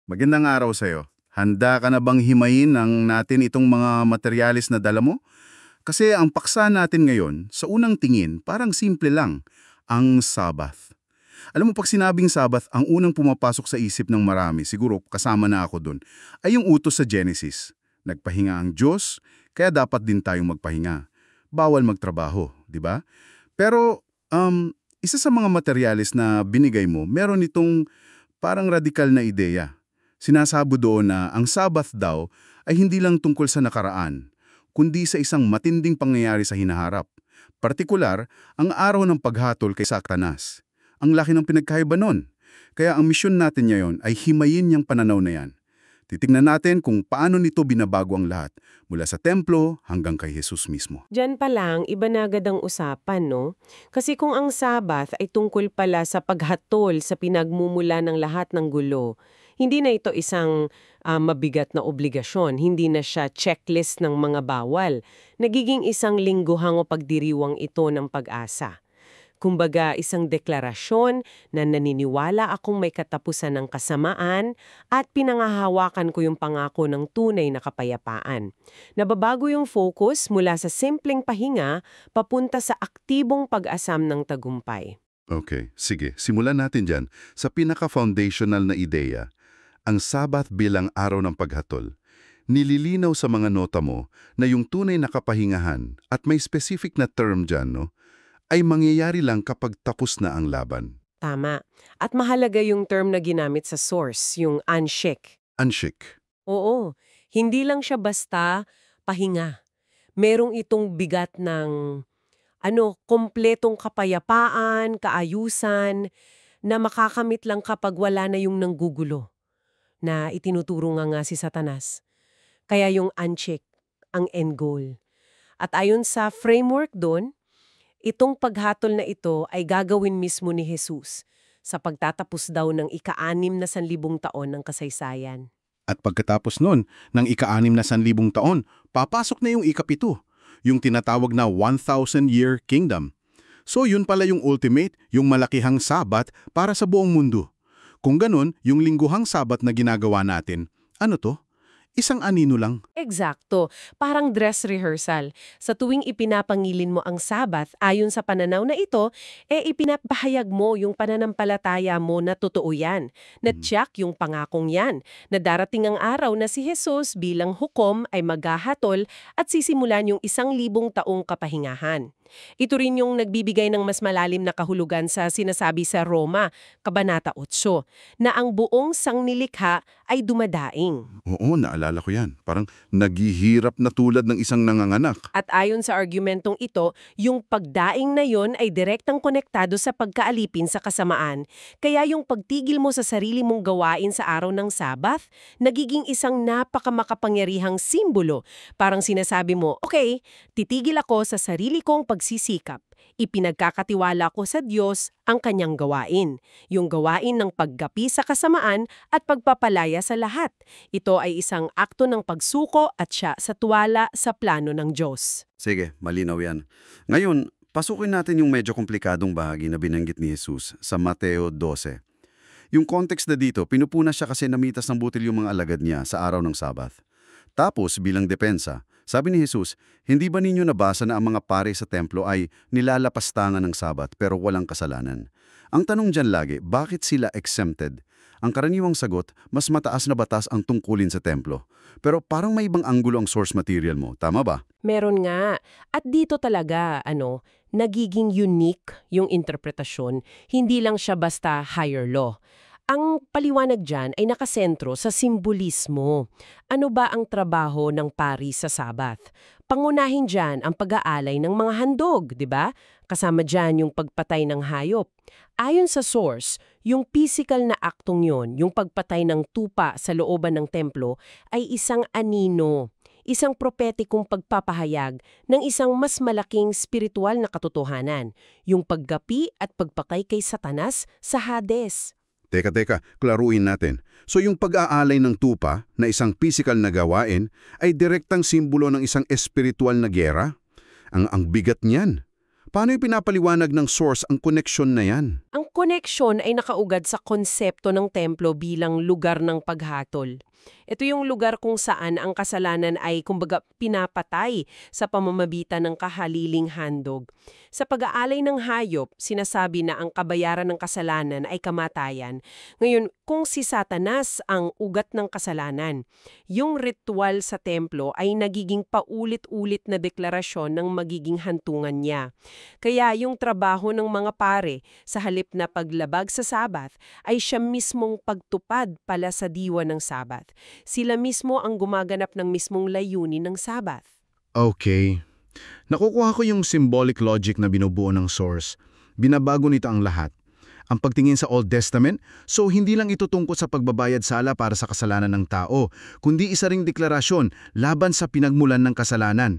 Magandang araw sa'yo. Handa ka na bang himayin natin itong mga materyales na dala mo? Kasi ang paksa natin ngayon, sa unang tingin, parang simple lang, ang Sabbath. Alam mo, pag sinabing Sabbath, ang unang pumapasok sa isip ng marami, siguro kasama na ako dun, ay yung utos sa Genesis. Nagpahinga ang Diyos, kaya dapat din tayong magpahinga. Bawal magtrabaho, di ba? Pero, isa sa mga materyales na binigay mo, meron itong parang radikal na ideya. Sinasabi doon na ang Sabbath daw ay hindi lang tungkol sa nakaraan, kundi sa isang matinding pangyayari sa hinaharap. Partikular, ang araw ng paghatol kay Satanas. Ang laki ng pinagkaiba nun. Kaya ang misyon natin ngayon ay himayin niyang pananaw na yan. Titingnan natin kung paano nito binabago ang lahat, mula sa templo hanggang kay Jesus mismo. Diyan pa lang, iba na agad ang usapan, no? Kasi kung ang Sabbath ay tungkol pala sa paghatol sa pinagmumula ng lahat ng gulo, hindi na ito isang mabigat na obligasyon, hindi na siya checklist ng mga bawal. Nagiging isang lingguhang o pagdiriwang ito ng pag-asa. Kumbaga, isang deklarasyon na naniniwala akong may katapusan ng kasamaan at pinangahawakan ko yung pangako ng tunay na kapayapaan. Nababago yung focus mula sa simpleng pahinga papunta sa aktibong pag-asam ng tagumpay. Okay, sige. Simulan natin dyan. Sa pinaka-foundational na ideya, ang Sabbath bilang araw ng paghatol. Nililinaw sa mga nota mo na yung tunay na kapahingahan at may specific na term dyan, no? Ay mangyayari lang kapag tapos na ang laban. Tama. At mahalaga yung term na ginamit sa source, yung unshake. Unshik. Oo, hindi lang siya basta pahinga. Merong itong bigat ng kompletong kapayapaan, kaayusan, na makakamit lang kapag wala na yung nanggugulo, na itinuturo nga si Satanas. Kaya yung uncheck, ang end goal. At ayon sa framework doon, itong paghatol na ito ay gagawin mismo ni Jesus sa pagtatapos daw ng ika-6 na sanlibong taon ng kasaysayan. At pagkatapos nun, ng ika-6 na sanlibong taon, papasok na yung ika-7, yung tinatawag na 1,000-year kingdom. So yun pala yung ultimate, yung malakihang sabat para sa buong mundo. Kung ganun, yung lingguhang sabat na ginagawa natin, ano to? Isang anino lang. Eksakto. Parang dress rehearsal. Sa tuwing ipinapangilin mo ang Sabbath, ayon sa pananaw na ito, ipinapahayag mo yung pananampalataya mo na totoo yan. Na tiyak yung pangakong yan. Na darating ang araw na si Jesus bilang hukom ay maghahatol at sisimulan yung 1,000 taong kapahingahan. Ito rin yung nagbibigay ng mas malalim na kahulugan sa sinasabi sa Roma, Kabanata 8, na ang buong sangnilikha ay dumadaing. Oo, naalala ko yan. Parang naghihirap na tulad ng isang nanganganak. At ayon sa argumentong ito, yung pagdaing na yon ay direktang konektado sa pagkaalipin sa kasamaan. Kaya yung pagtigil mo sa sarili mong gawain sa araw ng Sabbath, nagiging isang napakamakapangyarihang simbolo. Parang sinasabi mo, okay, titigil ako sa sarili kong pagsisikap. Ipinagkakatiwala ko sa Diyos ang kanyang gawain. Yung gawain ng paggapi sa kasamaan at pagpapalaya sa lahat. Ito ay isang akto ng pagsuko at siya sa tuwala sa plano ng Diyos. Sige, malinaw yan. Ngayon, pasukin natin yung medyo komplikadong bahagi na binanggit ni Jesus sa Mateo 12. Yung context na dito, pinupuna siya kasi namitas ng butil yung mga alagad niya sa araw ng Sabbath. Tapos, bilang depensa, sabi ni Jesus, hindi ba ninyo nabasa na ang mga pare sa templo ay nilalapastangan ng Sabat pero walang kasalanan? Ang tanong dyan lagi, bakit sila exempted? Ang karaniwang sagot, mas mataas na batas ang tungkulin sa templo. Pero parang may ibang anggulo ang source material mo, tama ba? Meron nga. At dito talaga, nagiging unique yung interpretasyon. Hindi lang siya basta higher law. Ang paliwanag dyan ay nakasentro sa simbolismo. Ano ba ang trabaho ng pari sa Sabath? Pangunahin dyan ang pag-aalay ng mga handog, di ba? Kasama dyan yung pagpatay ng hayop. Ayon sa source, yung physical na aktong yon, yung pagpatay ng tupa sa looban ng templo, ay isang anino. Isang propetikong pagpapahayag ng isang mas malaking spiritual na katotohanan, yung paggapi at pagpatay kay Satanas sa Hades. Teka, klaruin natin. So yung pag-aalay ng tupa na isang physical na gawain ay direktang simbolo ng isang espiritual na giyera? Ang bigat niyan. Paano ipinapaliwanag ng source ang koneksyon na yan? Ang koneksyon ay nakaugad sa konsepto ng templo bilang lugar ng paghatol. Ito yung lugar kung saan ang kasalanan ay kumbaga pinapatay sa pamamagitan ng kahaliling handog. Sa pag-aalay ng hayop, sinasabi na ang kabayaran ng kasalanan ay kamatayan. Ngayon, kung si Satanas ang ugat ng kasalanan, yung ritual sa templo ay nagiging paulit-ulit na deklarasyon ng magiging hantungan niya. Kaya yung trabaho ng mga pare sa halip na paglabag sa Sabat ay siya mismong pagtupad pala sa diwa ng Sabat. Sila mismo ang gumaganap ng mismong layunin ng Sabat. Okay. Nakukuha ko yung symbolic logic na binubuo ng source. Binabago nito ang lahat. Ang pagtingin sa Old Testament, so hindi lang ito tungkol sa pagbabayad sala para sa kasalanan ng tao, kundi isa ring deklarasyon laban sa pinagmulan ng kasalanan.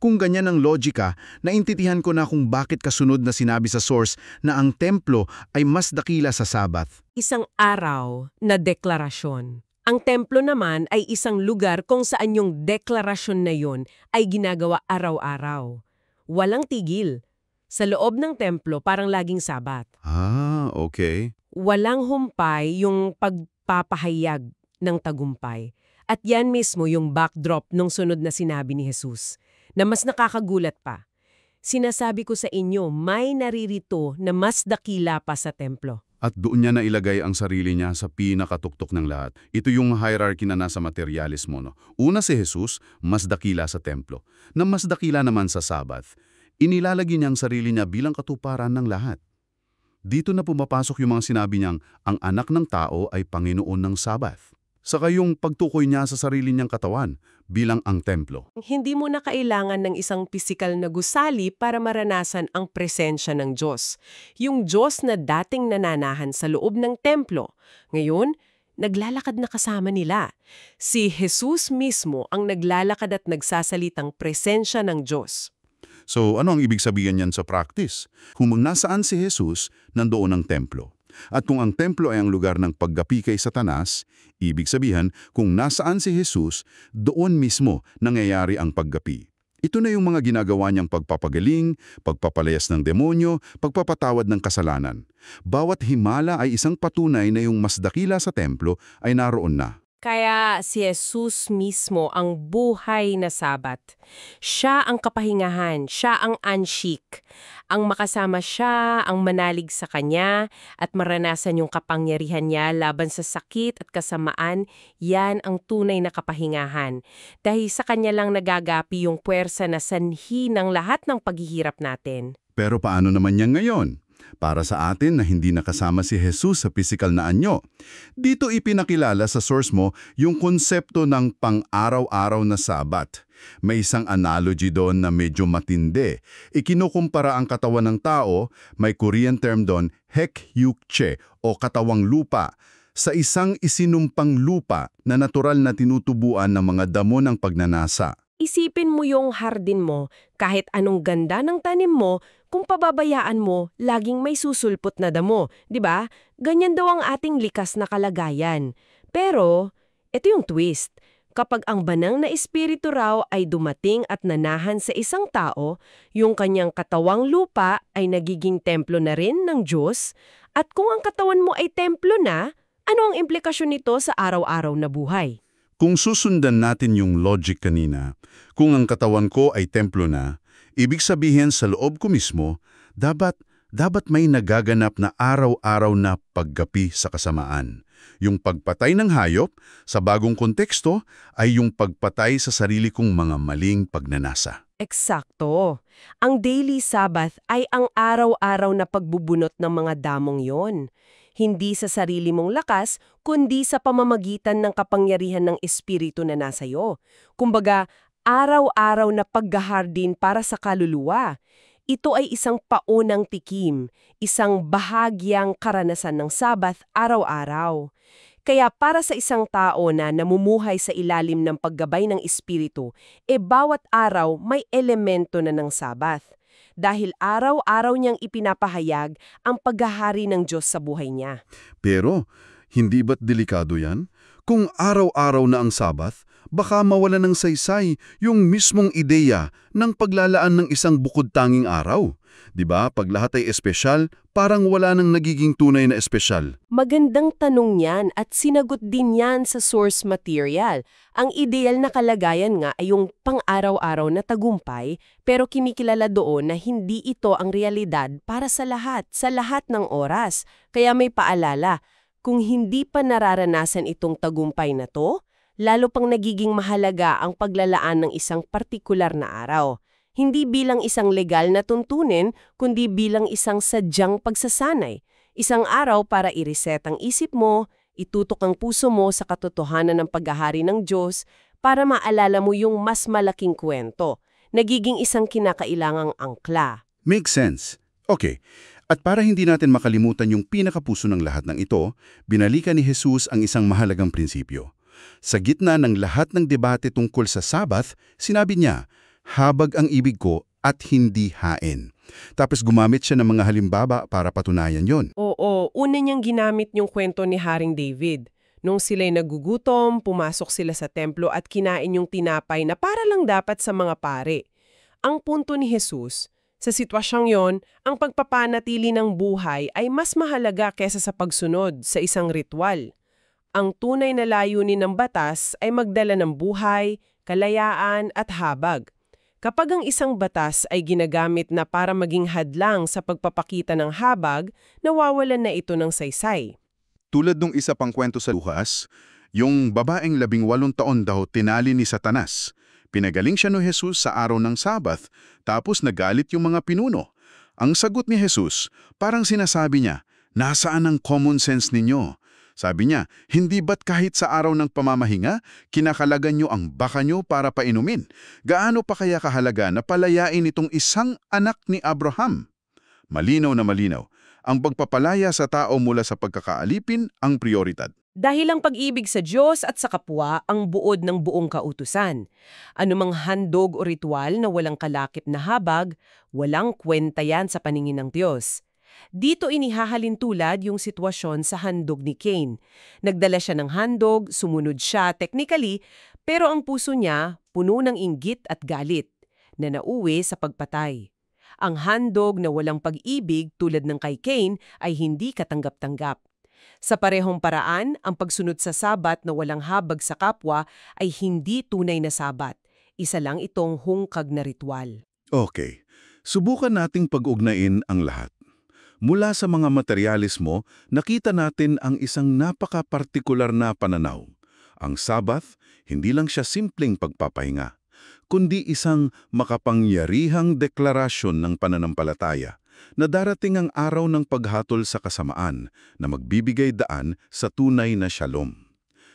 Kung ganyan ang logika, naintindihan ko na kung bakit kasunod na sinabi sa source na ang templo ay mas dakila sa Sabat. Isang araw na deklarasyon. Ang templo naman ay isang lugar kung saan yung deklarasyon na yun ay ginagawa araw-araw. Walang tigil. Sa loob ng templo parang laging Sabat. Okay. Walang humpay yung pagpapahayag ng tagumpay. At yan mismo yung backdrop ng sunod na sinabi ni Jesus, na mas nakakagulat pa. Sinasabi ko sa inyo, may naririto na mas dakila pa sa templo. At doon niya nailagay ang sarili niya sa pinakatuktok ng lahat. Ito yung hierarchy na nasa materialismo. No? Una si Jesus, mas dakila sa templo. Na mas dakila naman sa Sabat. Inilalagay niya ang sarili niya bilang katuparan ng lahat. Dito na pumapasok yung mga sinabi niyang ang anak ng tao ay Panginoon ng Sabat. Saka yung pagtukoy niya sa sarili niyang katawan bilang ang templo. Hindi mo na kailangan ng isang pisikal na gusali para maranasan ang presensya ng Diyos. Yung Diyos na dating nananahan sa loob ng templo, ngayon, naglalakad na kasama nila. Si Jesus mismo ang naglalakad at nagsasalitang presensya ng Diyos. So ano ang ibig sabihin niyan sa practice? Kung nasaan si Jesus, nandoon ang templo. At kung ang templo ay ang lugar ng paggapi kay Satanas, ibig sabihin kung nasaan si Jesus, doon mismo nangyayari ang paggapi. Ito na yung mga ginagawa niyang pagpapagaling, pagpapalayas ng demonyo, pagpapatawad ng kasalanan. Bawat himala ay isang patunay na yung mas dakila sa templo ay naroon na. Kaya si Jesus mismo ang buhay na Sabat. Siya ang kapahingahan, siya ang anshik. Ang makasama siya, ang manalig sa kanya, at maranasan yung kapangyarihan niya laban sa sakit at kasamaan, yan ang tunay na kapahingahan. Dahil sa kanya lang nagagapi yung puwersa na sanhi ng lahat ng paghihirap natin. Pero paano naman yan ngayon? Para sa atin na hindi nakasama si Jesus sa pisikal na anyo. Dito ipinakilala sa source mo yung konsepto ng pang-araw-araw na Sabat. May isang analogy doon na medyo matindi. Ikinukumpara ang katawan ng tao, may Korean term doon, hek-yuk-che o katawang lupa, sa isang isinumpang lupa na natural na tinutubuan ng mga damo ng pagnanasa. Isipin mo yung hardin mo, kahit anong ganda ng tanim mo, kung pababayaan mo, laging may susulpot na damo, di ba? Ganyan daw ang ating likas na kalagayan. Pero, ito yung twist. Kapag ang banal na espiritu raw ay dumating at nanahan sa isang tao, yung kanyang katawang lupa ay nagiging templo na rin ng Diyos, at kung ang katawan mo ay templo na, ano ang implikasyon nito sa araw-araw na buhay? Kung susundan natin yung logic kanina, kung ang katawan ko ay templo na, ibig sabihin sa loob ko mismo, dapat may nagaganap na araw-araw na paggapi sa kasamaan. Yung pagpatay ng hayop, sa bagong konteksto, ay yung pagpatay sa sarili kong mga maling pagnanasa. Eksakto. Ang daily Sabbath ay ang araw-araw na pagbubunot ng mga damong yon. Hindi sa sarili mong lakas, kundi sa pamamagitan ng kapangyarihan ng espiritu na nasa iyo. Kumbaga, araw-araw na paghahardin para sa kaluluwa. Ito ay isang paunang tikim, isang bahagyang karanasan ng Sabbath araw-araw. Kaya para sa isang tao na namumuhay sa ilalim ng paggabay ng espiritu, bawat araw may elemento na ng Sabbath. Dahil araw-araw niyang ipinapahayag ang paghahari ng Diyos sa buhay niya. Pero, hindi ba't delikado yan? Kung araw-araw na ang Sabbath, baka mawala ng saysay yung mismong ideya ng paglalaan ng isang bukod-tanging araw. 'Di ba? Pag lahat ay espesyal, parang wala nang nagiging tunay na espesyal. Magandang tanong yan at sinagot din yan sa source material. Ang ideal na kalagayan nga ay yung pang-araw-araw na tagumpay, pero kinikilala doon na hindi ito ang realidad para sa lahat ng oras. Kaya may paalala, kung hindi pa nararanasan itong tagumpay na to, lalo pang nagiging mahalaga ang paglalaan ng isang partikular na araw. Hindi bilang isang legal na tuntunin, kundi bilang isang sadyang pagsasanay. Isang araw para i-reset ang isip mo, itutok ang puso mo sa katotohanan ng paghahari ng Diyos para maalala mo yung mas malaking kwento. Nagiging isang kinakailangang angkla. Makes sense. Okay. At para hindi natin makalimutan yung pinakapuso ng lahat ng ito, binalikan ni Jesus ang isang mahalagang prinsipyo. Sa gitna ng lahat ng debate tungkol sa Sabbath, sinabi niya, habag ang ibig ko at hindi hain. Tapos gumamit siya ng mga halimbawa para patunayan yon. Oo, una niyang ginamit yung kwento ni Haring David. Nung sila'y nagugutom, pumasok sila sa templo at kinain yung tinapay na para lang dapat sa mga pare. Ang punto ni Jesus, sa sitwasyong yon, ang pagpapanatili ng buhay ay mas mahalaga kesa sa pagsunod sa isang ritual. Ang tunay na layunin ng batas ay magdala ng buhay, kalayaan at habag. Kapag ang isang batas ay ginagamit na para maging hadlang sa pagpapakita ng habag, nawawalan na ito ng saysay. Tulad nung isa pang kwento sa Lukas, yung babaeng 18 taon daw tinali ni Satanas. Pinagaling siya ni Jesus sa araw ng Sabbath, tapos nagalit yung mga pinuno. Ang sagot ni Jesus, parang sinasabi niya, nasaan ang common sense ninyo? Sabi niya, hindi ba't kahit sa araw ng pamamahinga, kinakalagan nyo ang baka nyo para painumin? Gaano pa kaya kahalaga na palayain itong isang anak ni Abraham? Malinaw na malinaw, ang pagpapalaya sa tao mula sa pagkakaalipin ang prioridad. Dahil ang pag-ibig sa Diyos at sa kapwa ang buod ng buong kautusan. Anumang handog o ritual na walang kalakip na habag, walang kwenta yan sa paningin ng Diyos. Dito inihahalin tulad yung sitwasyon sa handog ni Cain. Nagdala siya ng handog, sumunod siya technically, pero ang puso niya puno ng inggit at galit na nauwi sa pagpatay. Ang handog na walang pag-ibig tulad ng kay Cain ay hindi katanggap-tanggap. Sa parehong paraan, ang pagsunod sa sabat na walang habag sa kapwa ay hindi tunay na sabat. Isa lang itong hungkag na ritual. Okay, subukan nating pag-ugnain ang lahat. Mula sa mga materyalismo, nakita natin ang isang napaka-partikular na pananaw. Ang Sabbath, hindi lang siya simpleng pagpapahinga, kundi isang makapangyarihang deklarasyon ng pananampalataya na darating ang araw ng paghatol sa kasamaan na magbibigay daan sa tunay na shalom.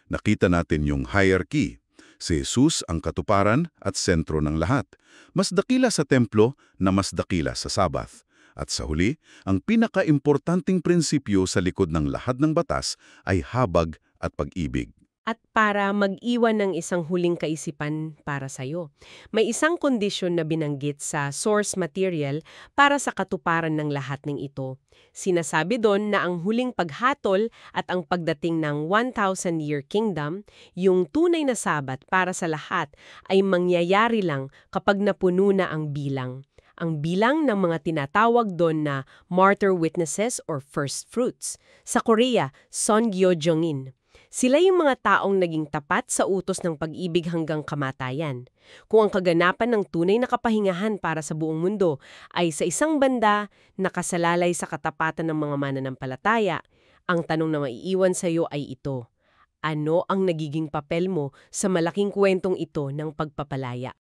Nakita natin yung hierarchy. Si Jesus ang katuparan at sentro ng lahat. Mas dakila sa templo na mas dakila sa Sabbath. At sa huli, ang pinaka-importanting prinsipyo sa likod ng lahat ng batas ay habag at pag-ibig. At para mag-iwan ng isang huling kaisipan para sa'yo, may isang kondisyon na binanggit sa source material para sa katuparan ng lahat ng ito. Sinasabi doon na ang huling paghatol at ang pagdating ng 1,000-year kingdom, yung tunay na sabat para sa lahat ay mangyayari lang kapag napuno na ang bilang. Ang bilang ng mga tinatawag doon na martyr witnesses or first fruits. Sa Korea, Songyojongin. Sila yung mga taong naging tapat sa utos ng pag-ibig hanggang kamatayan. Kung ang kaganapan ng tunay na kapahingahan para sa buong mundo ay sa isang banda nakasalalay sa katapatan ng mga mananampalataya, ang tanong na maiiwan sa iyo ay ito. Ano ang nagiging papel mo sa malaking kwentong ito ng pagpapalaya?